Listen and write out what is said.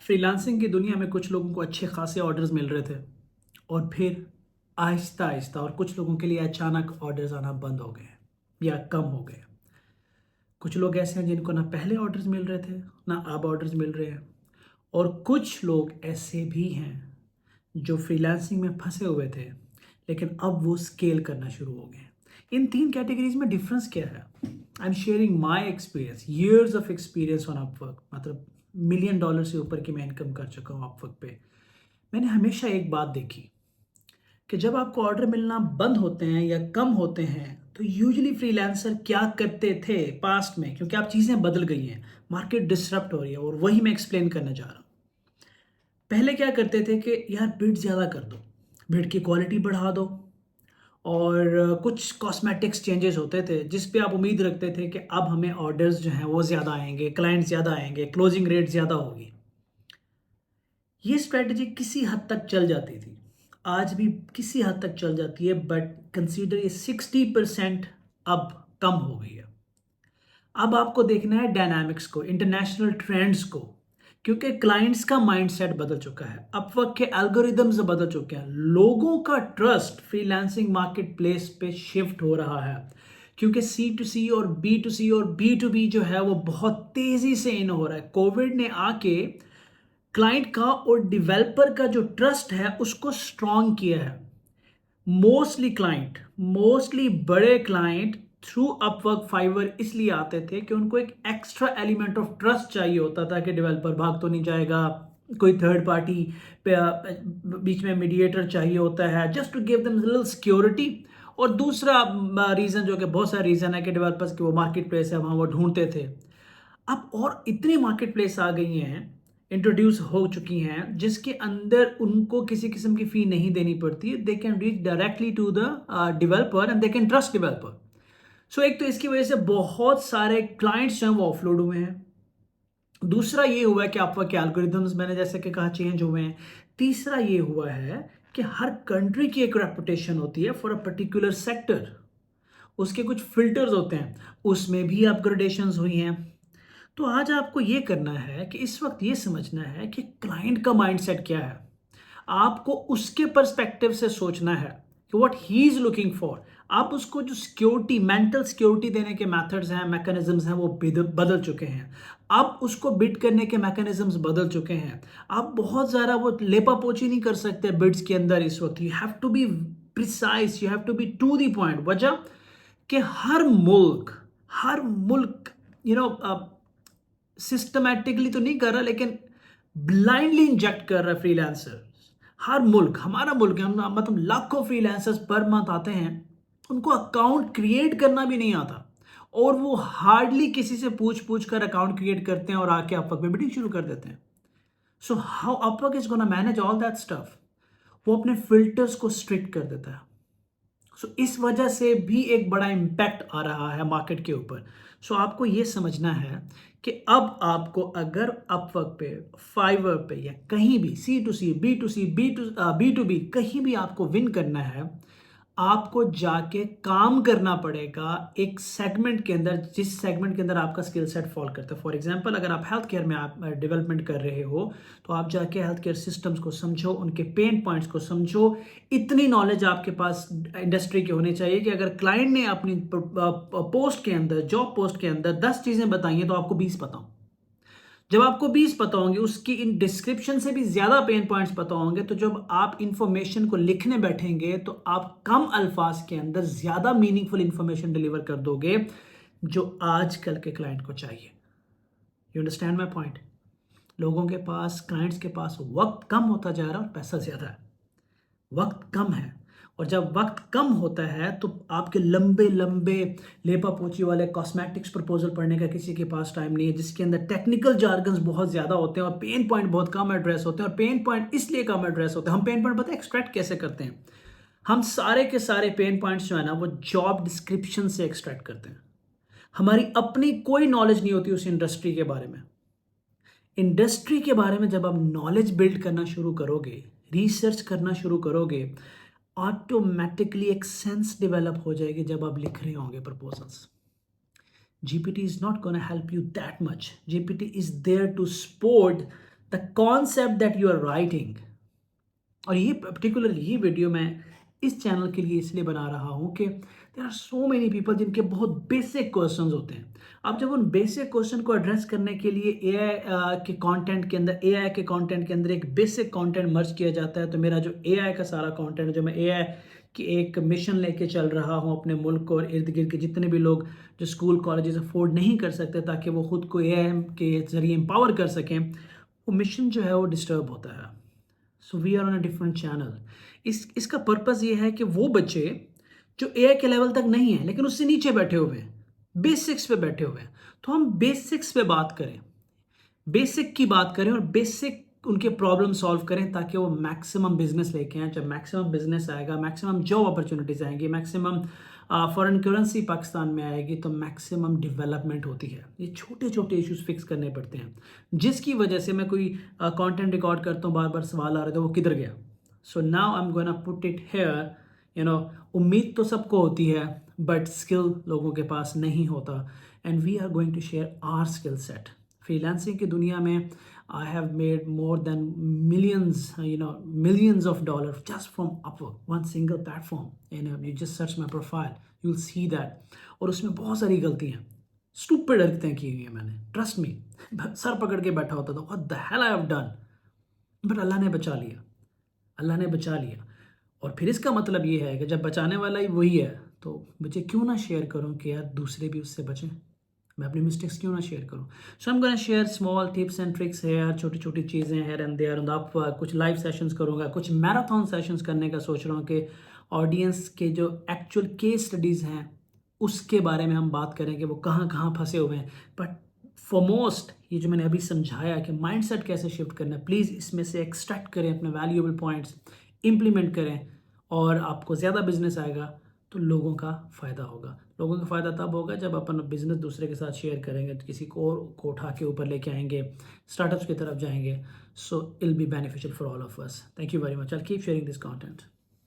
Freelancing की दुनिया में कुछ लोगों को अच्छे खासे ऑर्डर्स मिल रहे थे और फिर आहिस्ता आहिस्ता और कुछ लोगों के लिए अचानक ऑर्डर्स आना बंद हो गए या कम हो गए। कुछ लोग ऐसे हैं जिनको ना पहले ऑर्डर्स मिल रहे थे ना अब ऑर्डर्स मिल रहे हैं, और कुछ लोग ऐसे भी हैं जो फ्रीलांसिंग में फंसे हुए थे लेकिन अब वो स्केल करना शुरू हो गए। इन तीन कैटेगरीज में डिफरेंस क्या है? I am sharing my experience, years of experience on Upwork. मतलब $1 million से ऊपर की मैं इनकम कर चुका हूँ अपवर्क पे। मैंने हमेशा एक बात देखी कि जब आपको ऑर्डर मिलना बंद होते हैं या कम होते हैं तो यूजुअली फ्रीलांसर क्या करते थे पास्ट में, क्योंकि अब चीज़ें बदल गई हैं, मार्केट डिसरप्ट हो रही है, और वही मैं एक्सप्लेन करने जा रहा हूँ। पहले क्या करते थे कि यार बिड ज़्यादा कर दो, बिड की क्वालिटी बढ़ा दो, और कुछ कॉस्मेटिक्स चेंजेस होते थे जिस पे आप उम्मीद रखते थे कि अब हमें ऑर्डर्स जो हैं वो ज़्यादा आएंगे, क्लाइंट ज़्यादा आएंगे, क्लोजिंग रेट ज़्यादा होगी। ये स्ट्रेटजी किसी हद तक चल जाती थी, आज भी किसी हद तक चल जाती है, बट कंसीडर ये 60% अब कम हो गई है। अब आपको देखना है डायनामिक्स को, इंटरनेशनल ट्रेंड्स को, क्योंकि क्लाइंट्स का माइंडसेट बदल चुका है, अपवर्क के एल्गोरिदम्स बदल चुके हैं, लोगों का ट्रस्ट फ्रीलांसिंग मार्केट प्लेस पे शिफ्ट हो रहा है, क्योंकि C2C और B2C और B2B जो है वो बहुत तेजी से इन हो रहा है। कोविड ने आके क्लाइंट का और डेवलपर का जो ट्रस्ट है उसको स्ट्रॉन्ग किया है। मोस्टली बड़े क्लाइंट थ्रू अपवर्क फाइवर इसलिए आते थे कि उनको एक एक्स्ट्रा एलिमेंट ऑफ ट्रस्ट चाहिए होता था कि डेवलपर भाग तो नहीं जाएगा, कोई थर्ड पार्टी पे बीच में मीडिएटर चाहिए होता है, just to give them little security. और दूसरा रीज़न जो कि बहुत सारा रीज़न है कि डेवलपर्स की वो मार्केट प्लेस है, वहाँ वो ढूंढते थे। अब और इतनी मार्केट प्लेस आ गई हैं, इंट्रोड्यूस हो चुकी हैं, जिसके अंदर उनको किसी किस्म की फी नहीं देनी पड़ती, they can reach directly to the developer and they can trust developer. So एक तो इसकी वजह से बहुत सारे क्लाइंट्स जो हैं वो ऑफलोड हुए हैं। दूसरा ये हुआ है कि आपके एल्गोरिदम्स मैंने जैसे कि कहा चेंज हुए हैं। तीसरा ये हुआ है कि हर कंट्री की एक रेपुटेशन होती है फॉर अ पर्टिकुलर सेक्टर, उसके कुछ फिल्टर्स होते हैं, उसमें भी अपग्रेडेशंस हुई हैं। तो आज आपको ये करना है कि इस वक्त ये समझना है कि क्लाइंट का माइंडसेट क्या है, आपको उसके पर्सपेक्टिव से सोचना है कि what he is looking for. आप उसको जो सिक्योरिटी, मेंटल सिक्योरिटी देने के मेथड्स हैं, मैकेनिज्म्स हैं, वो बदल चुके हैं। अब उसको बिड करने के मैकेनिज्म्स बदल चुके हैं। आप बहुत ज़्यादा वो लेपा पोची नहीं कर सकते बिड्स के अंदर इस वक्त। You have to be precise, you have to be to the point. वजह कि हर मुल्क यू नो सिस्टमैटिकली तो नहीं कर रहा, लेकिन ब्लाइंडली इंजेक्ट कर रहा है फ्रीलांसर। हर मुल्क, हमारा मुल्क है, हम मतलब लाखों फ्रीलांसर्स पर मंथ आते हैं, उनको अकाउंट क्रिएट करना भी नहीं आता, और वो हार्डली किसी से पूछ पूछ कर अकाउंट क्रिएट करते हैं और आके अपवर्क पे बिडिंग शुरू कर देते हैं। So how Upwork is gonna manage all that stuff? वो अपने फिल्टर्स को स्ट्रिक्ट कर देता है। सो इस वजह से भी एक बड़ा इम्पैक्ट आ रहा है मार्केट के ऊपर। सो आपको ये समझना है कि अब आपको अगर अपवर्क पे, फाइवर पे, या कहीं भी C2C, B2C, B2B कहीं भी आपको विन करना है, आपको जाके काम करना पड़ेगा एक सेगमेंट के अंदर, जिस सेगमेंट के अंदर आपका स्किल सेट फॉल करता है। फॉर एग्जांपल, अगर आप हेल्थ केयर में आप डेवलपमेंट कर रहे हो, तो आप जाके हेल्थ केयर सिस्टम्स को समझो, उनके पेन पॉइंट्स को समझो। इतनी नॉलेज आपके पास इंडस्ट्री की होनी चाहिए कि अगर क्लाइंट ने अपनी पोस्ट के अंदर, जॉब पोस्ट के अंदर 10 चीज़ें बताई हैं तो आपको 20 पता हो। जब आपको 20 पता होंगे, उसकी इन डिस्क्रिप्शन से भी ज्यादा पेन पॉइंट्स पता होंगे, तो जब आप इंफॉर्मेशन को लिखने बैठेंगे तो आप कम अल्फाज के अंदर ज्यादा मीनिंगफुल इंफॉर्मेशन डिलीवर कर दोगे, जो आजकल के क्लाइंट को चाहिए। You understand my point? लोगों के पास, क्लाइंट्स के पास वक्त कम होता जा रहा है और पैसा ज्यादा है। वक्त कम है, और जब वक्त कम होता है तो आपके लंबे लंबे लेपा पोची वाले कॉस्मेटिक्स प्रपोजल पढ़ने का किसी के पास टाइम नहीं है, जिसके अंदर टेक्निकल जार्गन्स बहुत ज़्यादा होते हैं और पेन पॉइंट बहुत कम एड्रेस होते हैं। और पेन पॉइंट इसलिए कम एड्रेस होते हैं, हम पेन पॉइंट पता है एक्सट्रैक्ट कैसे करते हैं? हम सारे के सारे पेन पॉइंट्स जो है ना, वो जॉब डिस्क्रिप्शन से एक्सट्रैक्ट करते हैं। हमारी अपनी कोई नॉलेज नहीं होती उस इंडस्ट्री के बारे में। इंडस्ट्री के बारे में जब आप नॉलेज बिल्ड करना शुरू करोगे, रिसर्च करना शुरू करोगे, ऑटोमेटिकली एक सेंस डेवलप हो जाएगी। जब आप लिख रहे होंगे proposals, GPT is not going to help you that much. GPT is there to support the concept that you are writing. और ये पर्टिकुलरली ये वीडियो मैं इस चैनल के लिए इसलिए बना रहा हूँ कि there are so many people जिनके बहुत बेसिक क्वेश्चंस होते हैं। अब जब उन बेसिक क्वेश्चन को एड्रेस करने के लिए एआई के कंटेंट के अंदर एक बेसिक कंटेंट मर्ज किया जाता है, तो मेरा जो एआई का सारा कंटेंट, जो मैं एआई की एक मिशन लेके चल रहा हूँ अपने मुल्क को और इर्द गिर्द के जितने भी लोग जो स्कूल कॉलेजेस अफोर्ड नहीं कर सकते ताकि वो खुद को एआई के जरिए एम्पावर कर सकें, वो मिशन जो है वो डिस्टर्ब होता है। So we are on a different channel. इसका पर्पस ये है कि वो बच्चे जो एआई के लेवल तक नहीं है लेकिन उससे नीचे बैठे हुए हैं, बेसिक्स पे बैठे हुए हैं, तो हम बेसिक्स पे बात करें, बेसिक की बात करें और बेसिक उनके प्रॉब्लम सॉल्व करें ताकि वो मैक्सिमम बिजनेस लेके आएँ। जब मैक्सिमम बिजनेस आएगा, मैक्सिमम जॉब अपॉर्चुनिटीज़ आएंगी, मैक्सिमम फॉरेन करेंसी पाकिस्तान में आएगी, तो मैक्सिमम डेवलपमेंट होती है। ये छोटे छोटे इश्यूज फिक्स करने पड़ते हैं, जिसकी वजह से मैं कोई कंटेंट रिकॉर्ड करता हूँ, बार बार सवाल आ रहे थे वो किधर गया। So now I am gonna put it here. उम्मीद तो सबको होती है बट स्किल लोगों के पास नहीं होता, and we are going to share our skill set. Freelancing की दुनिया में I have made more than millions of dollars just from Upwork, one single platform. You just search my profile, you'll see that. और उसमें बहुत सारी गलतियाँ, stupid हरकतें की हुई है मैंने, ट्रस्ट मी। सर पकड़ के बैठा होता था, what the hell I have done, but Allah ने बचा लिया, अल्लाह ने बचा लिया। और फिर इसका मतलब ये है कि जब बचाने वाला ही वही है, तो मुझे क्यों ना शेयर करूं कि यार दूसरे भी उससे बचें, मैं अपनी मिस्टेक्स क्यों ना शेयर करूं। So I am gonna share small tips and tricks है यार, छोटी छोटी चीज़ें हेयर एंड देयर। आप कुछ लाइव सेशंस करूँगा, कुछ मैराथन सेशंस करने का सोच रहा हूँ कि ऑडियंस के जो एक्चुअल केस स्टडीज़ हैं उसके बारे में हम बात करें कि वो कहाँ कहाँ फंसे हुए हैं। बट फॉरमोस्ट ये जो मैंने अभी समझाया कि माइंडसेट कैसे शिफ्ट करना है, प्लीज़ इसमें से एक्सट्रैक्ट करें अपने वैल्यूएबल पॉइंट्स, इम्प्लीमेंट करें, और आपको ज़्यादा बिजनेस आएगा तो लोगों का फ़ायदा होगा। लोगों का फ़ायदा तब होगा जब अपन बिजनेस दूसरे के साथ शेयर करेंगे, तो किसी को और को उठा के ऊपर लेके आएंगे, स्टार्टअप्स की तरफ जाएंगे। So it will be beneficial for all of us. Thank you very much. I keep sharing this content.